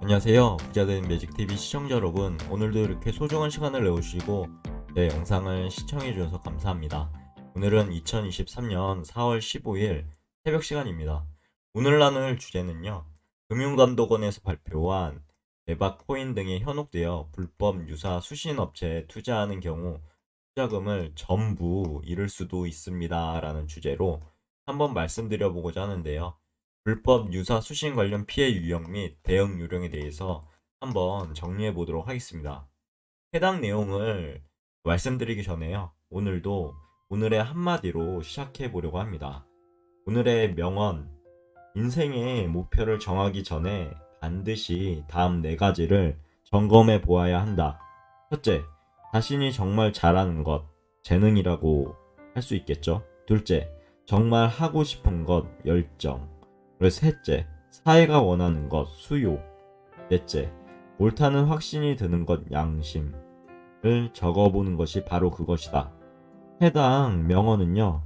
안녕하세요. 부자된 매직TV 시청자 여러분. 오늘도 이렇게 소중한 시간을 내오시고 제 영상을 시청해주셔서 감사합니다. 오늘은 2023년 4월 15일 새벽 시간입니다. 오늘 나눌 주제는요. 금융감독원에서 발표한 대박 코인 등에 현혹되어 불법 유사 수신업체에 투자하는 경우 투자금을 전부 잃을 수도 있습니다. 라는 주제로 한번 말씀드려보고자 하는데요. 불법 유사 수신 관련 피해 유형 및 대응 요령에 대해서 한번 정리해 보도록 하겠습니다. 해당 내용을 말씀드리기 전에요. 오늘도 오늘의 한마디로 시작해 보려고 합니다. 오늘의 명언, 인생의 목표를 정하기 전에 반드시 다음 네 가지를 점검해 보아야 한다. 첫째, 자신이 정말 잘하는 것, 재능이라고 할 수 있겠죠. 둘째, 정말 하고 싶은 것, 열정. 그리고 셋째, 사회가 원하는 것, 수요. 넷째, 옳다는 확신이 드는 것, 양심을 적어보는 것이 바로 그것이다. 해당 명언은요,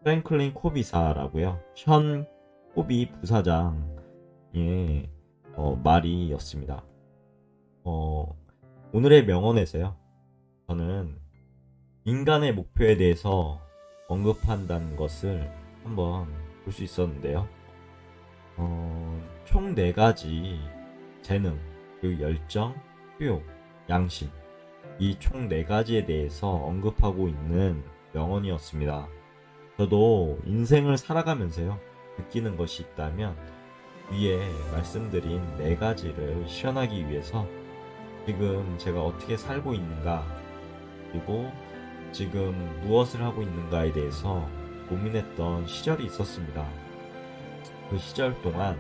프랭클린 코비사라고요. 현 코비 부사장의 말이었습니다. 오늘의 명언에서요, 저는 인간의 목표에 대해서 언급한다는 것을 한번 볼 수 있었는데요. 총 4가지 재능, 그리고 열정, 효용, 양심 이 총 4가지에 대해서 언급하고 있는 명언이었습니다. 저도 인생을 살아가면서요 느끼는 것이 있다면 위에 말씀드린 4가지를 실현하기 위해서 지금 제가 어떻게 살고 있는가 그리고 지금 무엇을 하고 있는가에 대해서 고민했던 시절이 있었습니다. 그 시절 동안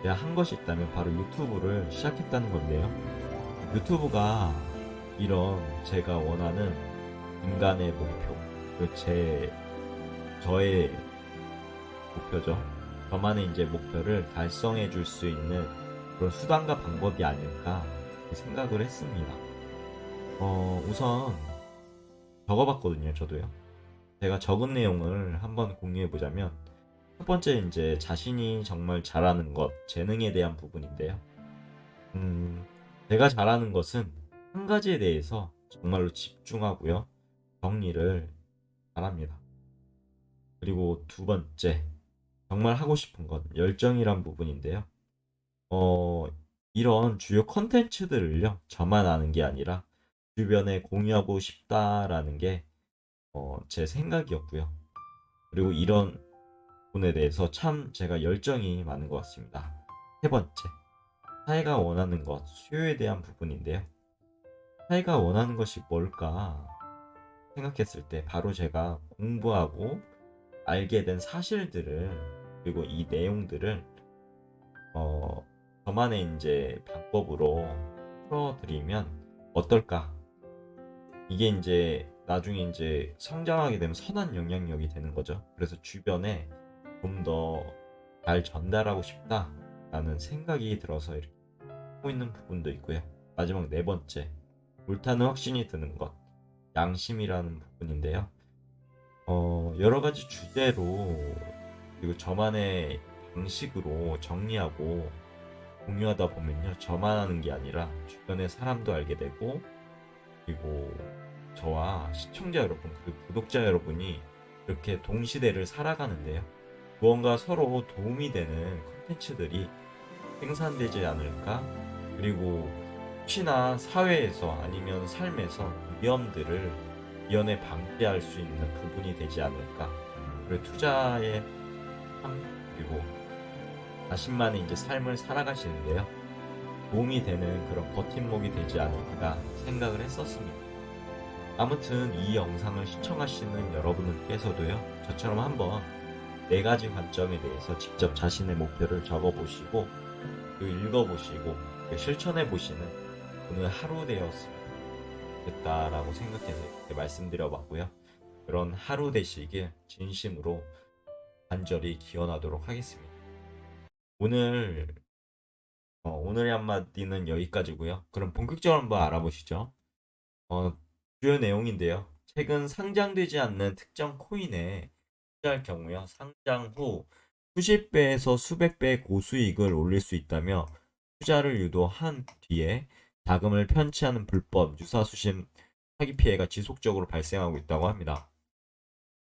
제가 한 것이 있다면 바로 유튜브를 시작했다는 건데요. 유튜브가 이런 제가 원하는 인간의 목표, 저의 목표죠. 저만의 이제 목표를 달성해 줄 수 있는 그런 수단과 방법이 아닐까 생각을 했습니다. 우선 적어봤거든요, 저도요. 제가 적은 내용을 한번 공유해 보자면 첫 번째 이제 자신이 정말 잘하는 것, 재능에 대한 부분인데요. 제가 잘하는 것은 한 가지에 대해서 정말로 집중하고요. 정리를 잘합니다. 그리고 두 번째, 정말 하고 싶은 것, 열정이란 부분인데요. 어, 이런 주요 컨텐츠들을요, 저만 아는 게 아니라 주변에 공유하고 싶다라는 게 제 생각이었고요. 그리고 이런 부분에 대해서 참 제가 열정이 많은 것 같습니다. 세 번째, 사회가 원하는 것, 수요에 대한 부분인데요. 사회가 원하는 것이 뭘까 생각했을 때 바로 제가 공부하고 알게 된 사실들을 그리고 이 내용들을 어, 저만의 이제 방법으로 풀어드리면 어떨까? 이게 이제 나중에 이제 성장하게 되면 선한 영향력이 되는 거죠. 그래서 주변에 좀 더 잘 전달하고 싶다라는 생각이 들어서 이렇게 하고 있는 부분도 있고요. 마지막 네 번째, 옳다는 확신이 드는 것, 양심이라는 부분인데요. 여러 가지 주제로 그리고 저만의 방식으로 정리하고 공유하다 보면요. 저만 하는 게 아니라 주변의 사람도 알게 되고 그리고 저와 시청자 여러분 그리고 구독자 여러분이 이렇게 동시대를 살아가는데요. 무언가 서로 도움이 되는 콘텐츠들이 생산되지 않을까? 그리고 혹시나 사회에서 아니면 삶에서 위험에 방지할 수 있는 부분이 되지 않을까? 그리고 투자의 삶 그리고 자신만의 이제 삶을 살아가시는데요. 도움이 되는 그런 버팀목이 되지 않을까 생각을 했었습니다. 아무튼 이 영상을 시청하시는 여러분들께서도요, 저처럼 한번 4가지 관점에 대해서 직접 자신의 목표를 적어보시고, 그리고 읽어보시고, 실천해보시는 오늘 하루 되었으면 좋겠다라고 생각해서 이렇게 말씀드려봤고요. 그런 하루 되시길 진심으로 간절히 기원하도록 하겠습니다. 오늘의 한마디는 여기까지고요. 그럼 본격적으로 한번 알아보시죠. 어, 주요 내용인데요. 최근 상장되지 않는 특정 코인에 투자할 경우요. 상장 후 수십 배에서 수백 배의 고수익을 올릴 수 있다며 투자를 유도한 뒤에 자금을 편취하는 불법 유사수신 사기 피해가 지속적으로 발생하고 있다고 합니다.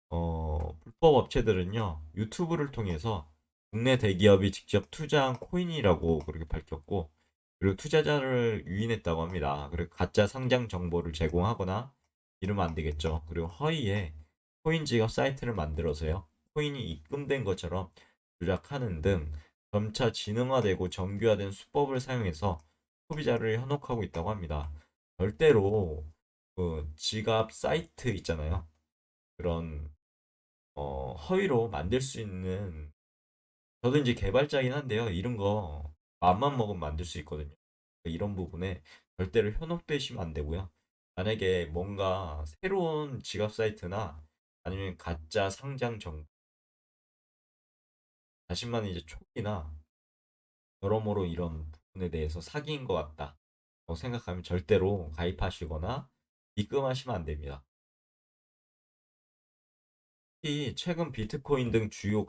불법 업체들은요, 유튜브를 통해서 국내 대기업이 직접 투자한 코인이라고 그렇게 밝혔고, 그리고 투자자를 유인했다고 합니다. 그리고 가짜 상장 정보를 제공하거나 이러면 안 되겠죠. 그리고 허위에 코인 지갑 사이트를 만들어서요, 코인이 입금된 것처럼 조작하는 등 점차 지능화되고 정교화된 수법을 사용해서 소비자를 현혹하고 있다고 합니다. 절대로 그 지갑 사이트 있잖아요. 그런 허위로 만들 수 있는, 저도 이제 개발자긴 한데요. 이런 거 맘만 먹으면 만들 수 있거든요. 이런 부분에 절대로 현혹되시면 안 되고요. 만약에 뭔가 새로운 지갑 사이트나 아니면 가짜 상장 정보, 자신만의 이제 촉이나 여러모로 이런 부분에 대해서 사기인 것 같다 생각하면 절대로 가입하시거나 입금하시면 안 됩니다. 특히 최근 비트코인 등 주요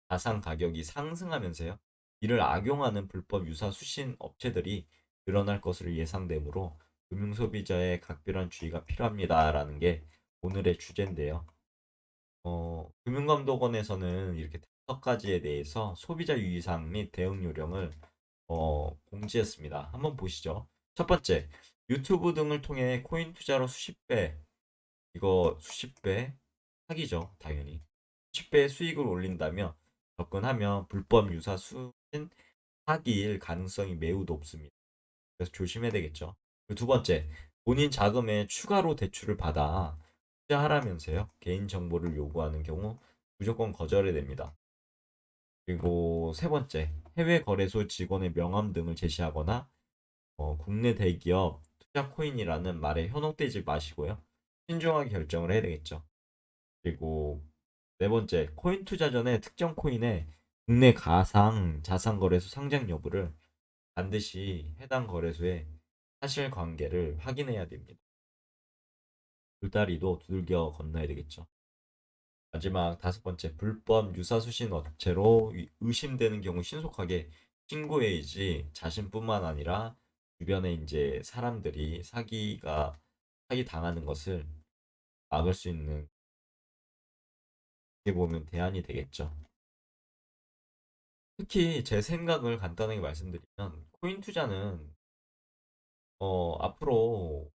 자산 가격이 상승하면서요, 이를 악용하는 불법 유사 수신 업체들이 늘어날 것으로 예상되므로 금융 소비자의 각별한 주의가 필요합니다라는 게 오늘의 주제인데요. 금융감독원에서는 이렇게 5가지에 대해서 소비자 유의사항 및 대응 요령을 공지했습니다. 한번 보시죠. 첫 번째, 유튜브 등을 통해 코인 투자로 수십 배 사기죠, 당연히. 수십 배의 수익을 올린다며 접근하면 불법 유사 수신 사기일 가능성이 매우 높습니다. 그래서 조심해야 되겠죠. 그리고 두 번째, 본인 자금에 추가로 대출을 받아 투자하라면서요, 개인 정보를 요구하는 경우 무조건 거절해야 됩니다. 그리고 세 번째, 해외 거래소 직원의 명함 등을 제시하거나 국내 대기업 투자 코인이라는 말에 현혹되지 마시고요. 신중하게 결정을 해야 되겠죠. 그리고 네 번째, 코인 투자 전에 특정 코인의 국내 가상 자산 거래소 상장 여부를 반드시 해당 거래소의 사실관계를 확인해야 됩니다. 불다리도 두들겨 건너야 되겠죠. 마지막 다섯 번째, 불법 유사수신 업체로 의심되는 경우 신속하게 신고해야지 자신뿐만 아니라 주변에 이제 사람들이 사기 당하는 것을 막을 수 있는, 어떻게 보면 대안이 되겠죠. 특히 제 생각을 간단하게 말씀드리면 코인 투자는 앞으로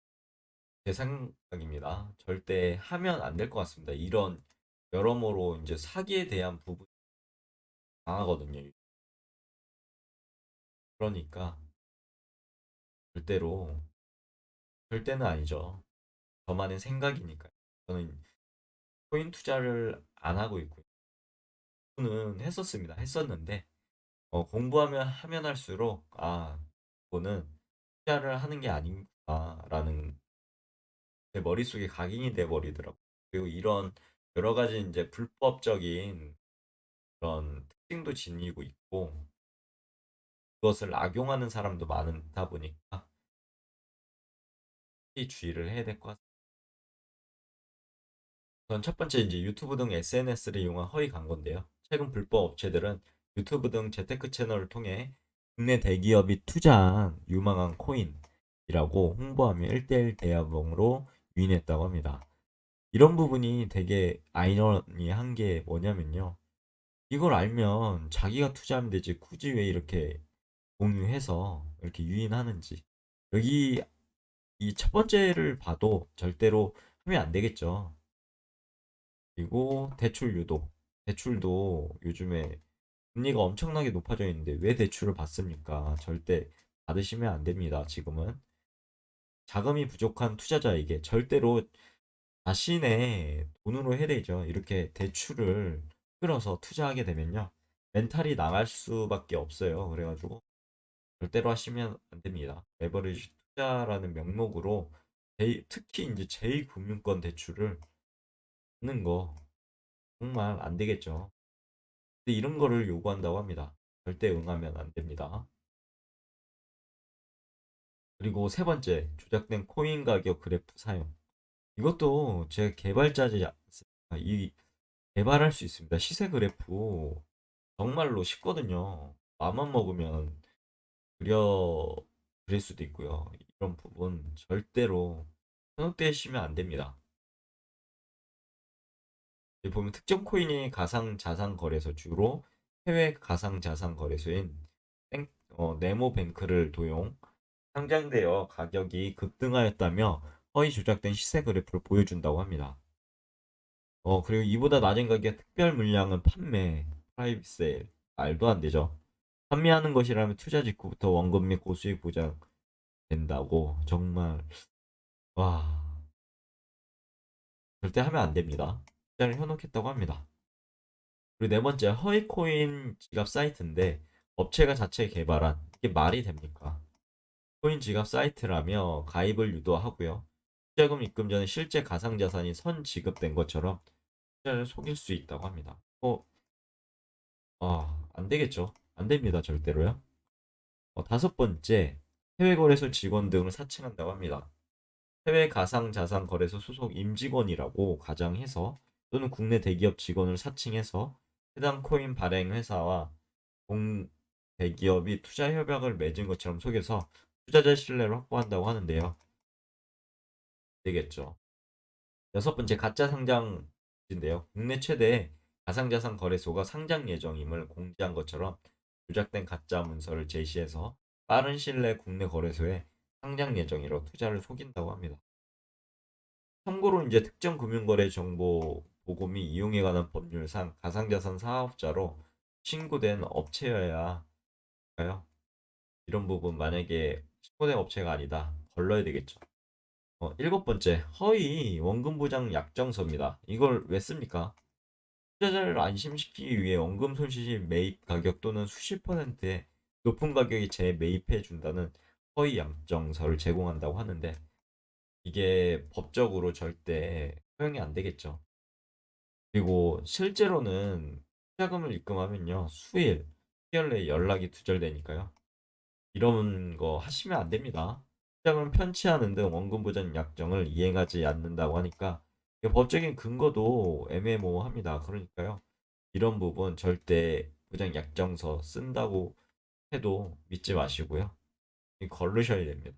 제 생각입니다. 절대 하면 안 될 것 같습니다. 이런 여러모로 이제 사기에 대한 부분이 강하거든요. 그러니까 절대로, 절대는 아니죠. 저만의 생각이니까요. 저는 코인 투자를 안 하고 있고요. 저는 했었습니다. 했었는데 공부하면 하면 할수록 그거는 투자를 하는 게 아닌가라는 제 머릿속에 각인이 돼 버리더라고요. 그리고 이런 여러 가지 이제 불법적인 그런 특징도 지니고 있고, 그것을 악용하는 사람도 많다 보니까 특히 주의를 해야 될 것 같습니다. 우선 첫 번째, 이제 유튜브 등 SNS를 이용한 허위 광고인데요. 최근 불법 업체들은 유튜브 등 재테크 채널을 통해 국내 대기업이 투자한 유망한 코인이라고 홍보하며 1대1 대여봉으로 유인했다고 합니다. 이런 부분이 되게 아이러니한 게 뭐냐면요. 이걸 알면 자기가 투자하면 되지 굳이 왜 이렇게 공유해서 이렇게 유인하는지. 여기 이 첫 번째를 봐도 절대로 하면 안 되겠죠. 그리고 대출 유도. 대출도 요즘에 금리가 엄청나게 높아져 있는데 왜 대출을 받습니까? 절대 받으시면 안 됩니다. 지금은 자금이 부족한 투자자에게 절대로 자신의 돈으로 해야 되죠. 이렇게 대출을 끌어서 투자하게 되면요, 멘탈이 나갈 수밖에 없어요. 그래가지고 절대로 하시면 안 됩니다. 레버리지 투자라는 명목으로 특히 이제 제2금융권 대출을 받는 거 정말 안 되겠죠. 근데 이런 거를 요구한다고 합니다. 절대 응하면 안 됩니다. 그리고 세 번째, 조작된 코인 가격 그래프 사용. 이것도 제 개발자지 않습니까? 이 개발할 수 있습니다. 시세 그래프 정말로 쉽거든요. 마음만 먹으면 그려 그릴 수도 있고요. 이런 부분 절대로 현혹되시면 안 됩니다. 여기 보면 특정 코인이 가상자산 거래소 주로 해외 가상자산 거래소인 네모뱅크를 도용 상장되어 가격이 급등하였다며 허위 조작된 시세 그래프를 보여준다고 합니다. 그리고 이보다 낮은 가격의 특별 물량은 판매, 프라이빗 세일, 말도 안 되죠. 판매하는 것이라면 투자 직후부터 원금 및 고수익 보장된다고 정말 와 절대 하면 안 됩니다. 투자를 현혹했다고 합니다. 그리고 네 번째 허위 코인 지갑 사이트인데 업체가 자체 개발한 이게 말이 됩니까? 코인 지갑 사이트라며 가입을 유도하고요. 투자금 입금 전에 실제 가상자산이 선 지급된 것처럼 투자를 속일 수 있다고 합니다. 안 되겠죠. 안 됩니다. 절대로요. 다섯 번째, 해외 거래소 직원 등을 사칭한다고 합니다. 해외 가상자산 거래소 소속 임직원이라고 가장해서 또는 국내 대기업 직원을 사칭해서 해당 코인 발행 회사와 공 대기업이 투자 협약을 맺은 것처럼 속여서 투자자 신뢰를 확보한다고 하는데요. 되겠죠. 여섯 번째 가짜 상장인데요. 국내 최대 가상자산 거래소가 상장 예정임을 공지한 것처럼 조작된 가짜 문서를 제시해서 빠른 시일 내 국내 거래소에 상장 예정이로 투자를 속인다고 합니다. 참고로 이제 특정 금융거래 정보 보고 및 이용에 관한 법률상 가상자산 사업자로 신고된 업체여야 할까요? 이런 부분 만약에 신고된 업체가 아니다. 걸러야 되겠죠. 일곱 번째, 허위 원금 보장 약정서입니다. 이걸 왜 씁니까? 투자자를 안심시키기 위해 원금 손실 매입 가격 또는 수십 퍼센트의 높은 가격에 재매입해 준다는 허위 약정서를 제공한다고 하는데 이게 법적으로 절대 허용이 안 되겠죠. 그리고 실제로는 투자금을 입금하면요 수개월 내에 연락이 두절되니까요. 이런 거 하시면 안 됩니다. 투자금을 편취하는 등 원금 보전 약정을 이행하지 않는다고 하니까 법적인 근거도 애매모호합니다. 그러니까요. 이런 부분 절대 보장 약정서 쓴다고 해도 믿지 마시고요. 걸르셔야 됩니다.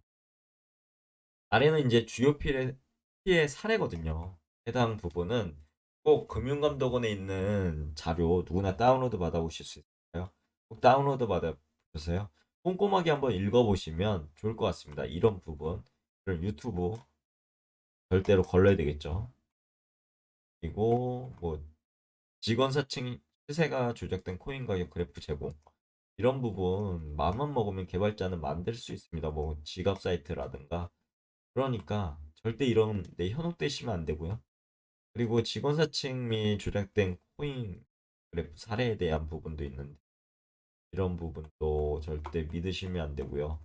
아래는 이제 주요 피해 사례거든요. 해당 부분은 꼭 금융감독원에 있는 자료 누구나 다운로드 받아보실 수 있어요. 꼭 다운로드 받아보세요. 꼼꼼하게 한번 읽어보시면 좋을 것 같습니다. 이런 부분. 그럼 유튜브 절대로 걸러야 되겠죠. 그리고 뭐 직원 사칭 시세가 조작된 코인 가격 그래프 제공. 이런 부분 마음만 먹으면 개발자는 만들 수 있습니다. 뭐 지갑 사이트라든가. 그러니까 절대 이런 데 현혹되시면 안 되고요. 그리고 직원 사칭 및 조작된 코인 그래프 사례에 대한 부분도 있는데 이런 부분도 절대 믿으시면 안 되고요.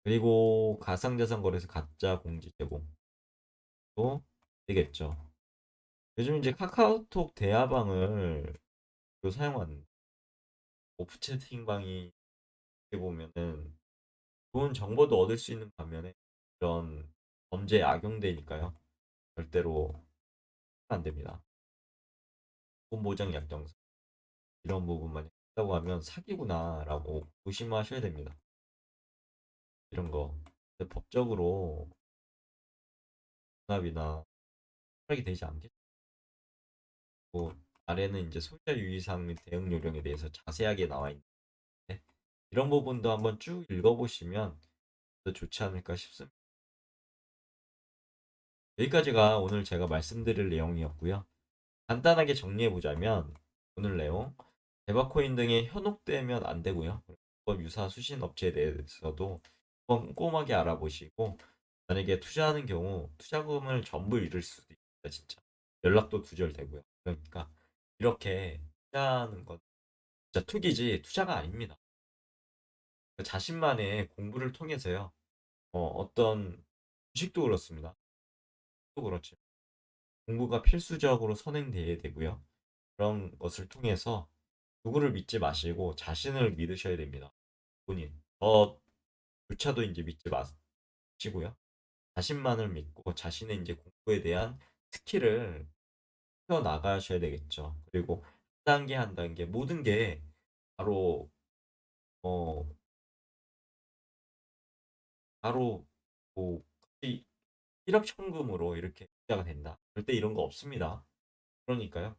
그리고 가상자산 거래소 가짜 공지 제공도 되겠죠. 요즘 이제 카카오톡 대화방을 또 사용하는 오프 채팅방이 어떻게 보면은 좋은 정보도 얻을 수 있는 반면에 이런 범죄에 악용되니까요. 절대로 안 됩니다. 보장 약정서 이런 부분만 있다고 하면 사기구나라고 의심하셔야 됩니다. 이런 거. 근데 법적으로납이나 처벌이 되지 않겠고 아래는 이제 소비자 유의사항 및 대응 요령에 대해서 자세하게 나와 있는데 이런 부분도 한번 쭉 읽어보시면 더 좋지 않을까 싶습니다. 여기까지가 오늘 제가 말씀드릴 내용이었고요. 간단하게 정리해보자면 오늘 내용 대바코인 등에 현혹되면 안 되고요. 법 유사 수신 업체에 대해서도 꼼꼼하게 알아보시고 만약에 투자하는 경우 투자금을 전부 잃을 수도 있다 진짜 연락도 두절되고요. 그러니까 이렇게 투자하는 건 진짜 투기지 투자가 아닙니다. 자신만의 공부를 통해서요. 어떤 주식도 그렇습니다. 또 그렇죠. 공부가 필수적으로 선행돼야 되고요. 그런 것을 통해서 누구를 믿지 마시고 자신을 믿으셔야 됩니다. 본인. 저조차도 이제 믿지 마시고요. 자신만을 믿고 자신의 이제 공부에 대한 스킬을 키워 나가셔야 되겠죠. 그리고 한 단계 한 단계 모든 게 바로 어 바로 뭐 갑자기 일확천금으로 이렇게 부자가 된다. 절대 이런 거 없습니다. 그러니까요.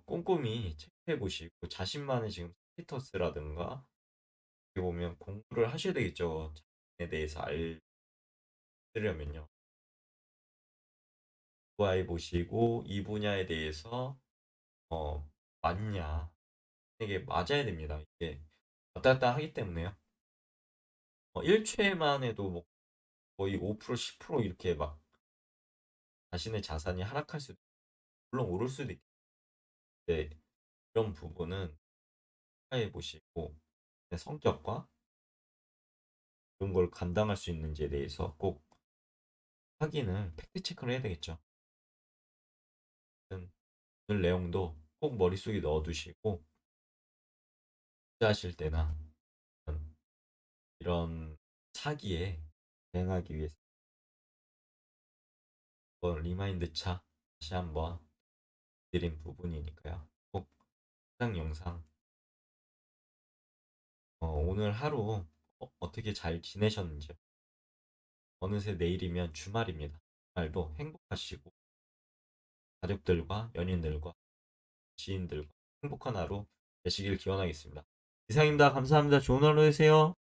꼼꼼히 체크해 보시고 자신만의 지금 스테이터스라든가 어떻게 보면 공부를 하셔야 되겠죠. 자신에 대해서 알려면요. 공부해 보시고 이 분야에 대해서 어, 맞냐. 이게 맞아야 됩니다. 이게 왔다 갔다 하기 때문에요. 1초에만 해도 뭐 거의 5% 10% 이렇게 막 자신의 자산이 하락할 수도 있고, 물론 오를 수도 있는데 이런 부분은 생각해 보시고 내 성격과 그런 걸 감당할 수 있는지에 대해서 꼭 확인을 팩트 체크를 해야 되겠죠. 오늘 내용도 꼭 머릿속에 넣어두시고 투자하실 때나 이런 사기에 대응하기 위해서 리마인드 차 다시 한번 드린 부분이니까요. 꼭 해당 영상 오늘 하루 어떻게 잘 지내셨는지 어느새 내일이면 주말입니다. 주말도 행복하시고 가족들과 연인들과 지인들과 행복한 하루 되시길 기원하겠습니다. 이상입니다. 감사합니다. 좋은 하루 되세요.